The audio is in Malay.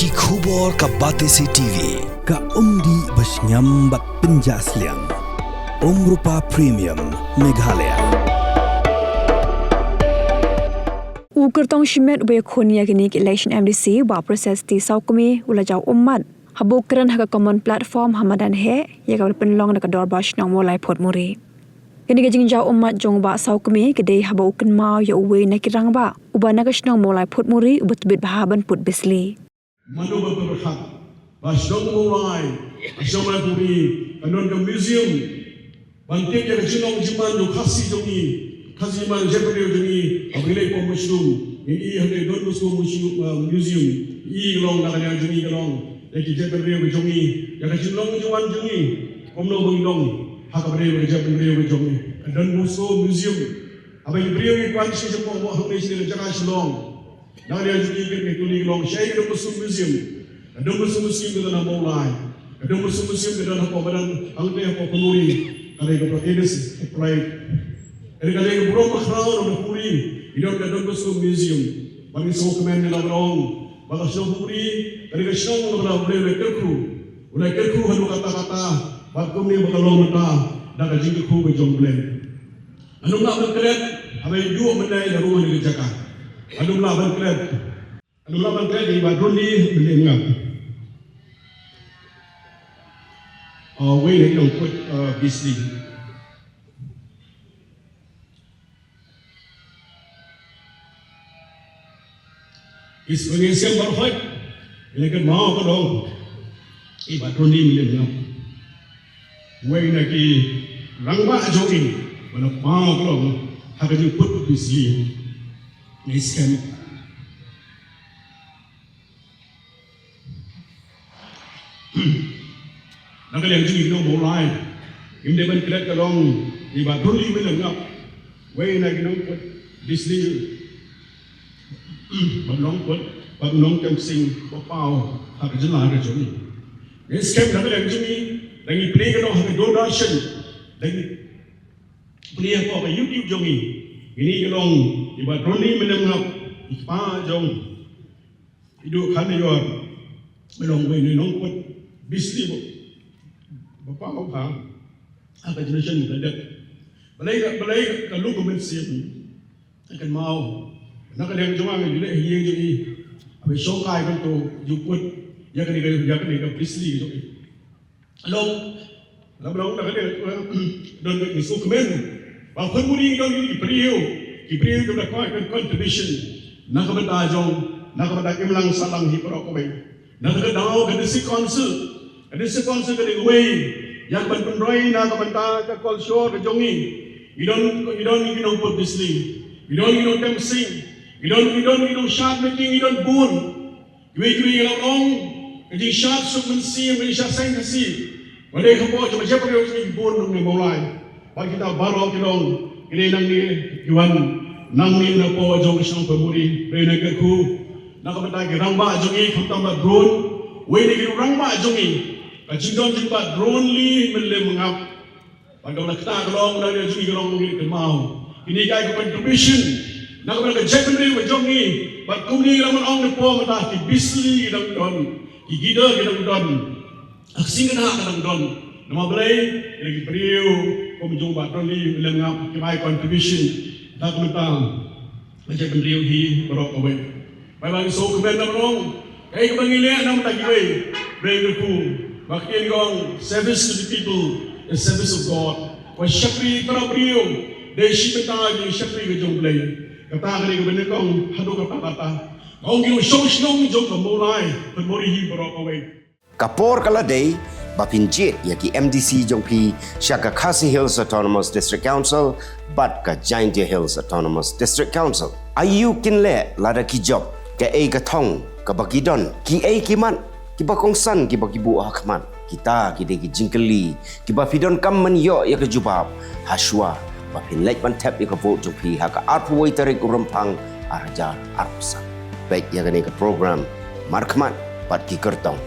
Ki khubor ka Batesi TV. Ka umdi basnyambak penjaslian. Rupa Premium Meghalaya. Ukertong shimet be khonia gini election MDC ba proses ti Sawkmie ulajau Ummat. Habukran haga common platform hamadan he ya ka penlong na kador bash nang Mawlai Phudmuri. Kini gajing jau Ummat jong ba Sawkmie kedai haba uken mau ya uwe na kirang ba. Ubana kasnong Mawlai Phudmuri ubet bit bahaban put besli. Manu berberkat, Basdong Mawlai, Basdong Phudmuri, kanon ke museum, bantik yang jenong jiman do kasih jongi, kasih jiman jepere jongi, abrilai ko mushroom, ini hendak don museum, ini long nak ada jongi long, lagi jepere jongi, yang jenong jiman jongi, omno bengdong, hak abrilai jepere jongi, don museum, abai beriau kuat sih semua orang ni sini jangan selong. Nak ada jongi ke tuli long, saya ke museum, ada museum ke dalam Mawlai, ada museum ke dalam pameran angkut Phudmuri. Kalau itu proteins, pride. Kalau itu burung makhluk orang Phudmuri, itu ada dalam museum. Bagi Sawkmie ni orang, bagi Phudmuri, kalau itu semua orang boleh kerku halu kata-kata, bagi ni berkalong mata, dah kaji kerku berjong boleh. Anu nak berkerat, abai dua benda yang rumah ni kerjakan. Anu nak berkerat di badrun ni boleh ngap. Way that you put busy. Is when you say perfect, you can mau kalau ibarat ni milen. Way nak rangba jogi, kalau mau kalau harus you put busy. Is kan. Nak lihat juga kita Mawlai, ini depan kereta kalong, ibarat ruli melengap, way nak kita put disli, balong kemsing, papau, harga jelah harga joni. Ini skam nak lihat juga, lagi play kalong harga donation, lagi play apa YouTube joni, ini kalong ibarat ruli melengap, ipa jong, hidup kan dia, melong way ni nong put disli. Bapa apa? Apa generation kita ada? Balai kalau komen siap akan mau. Nak ada yang cuma ni, dia yang jadi. Apa shokai kan tu juput, ya kan dia prisli tu. Lalu nak ada don Sawkmie. Bapa Phudmuri don Phudmuri tu dah kau contribution. Nak benda jong, nak benda kemlang salang hiperok kau. Nak ada dau kan si council. Ada sponsor ke way yang penroi na kabanta ka call show ke jongi. We don't put this lead. We don't them sing. We don't shot making. We don't boon. We long. Jadi shot sukmen si, we shot sang kasi. Wala ka po cuma siapa yang sing boon ng Mawlai. Pag kita baru kilong ini nang ni Yuan nang ni na po jong isang Phudmuri. Rena ka ku nakabanta ki rangba jongi kamtamba drone. We ni rangba jongi. Kacindon jumpa drone li mele mengap. Pada nak kita kalau nak dia juga orang mungkin kemau. Ini kaya contribution. Nak kita jepri macam ni. But kuni laman orang depo mata ki bisli kita don, ki gida kita don. Aksi kena kita don. Nama belai lagi beriu. Kau jumpa drone li mele mengap. Kaya contribution. Tak kita macam beriu hi berok away. Baik Sawkmie nama orang. Kaya kebangilan nama tak kiri. Beriu. Makin gong service to the people, the service of God. Wah syakri para beliau, dari syipeta je syakri ke jomblay. Kata kali ke benar gong hadu kata. Gong kilo shong jom ke Mawlai, Phudmuri hi berok away. Kapor kala day, bapinjit yaki MDC jongpi syaka Khasi Hills Autonomous District Council, bat ka Jaintia Hills Autonomous District Council. Ayu kinle lada ki job, ke ka thong, ka bagidon, ki kiman. Kiba kongsan kiba kibu akman kita ki jingkeli kiba fidon kam man yo ya ke jubab haswa ba pin like ban tap ya ke vote jopi ha ka arpu tarik urempang arjar arpsa baik ya ke program markman pat ki kertong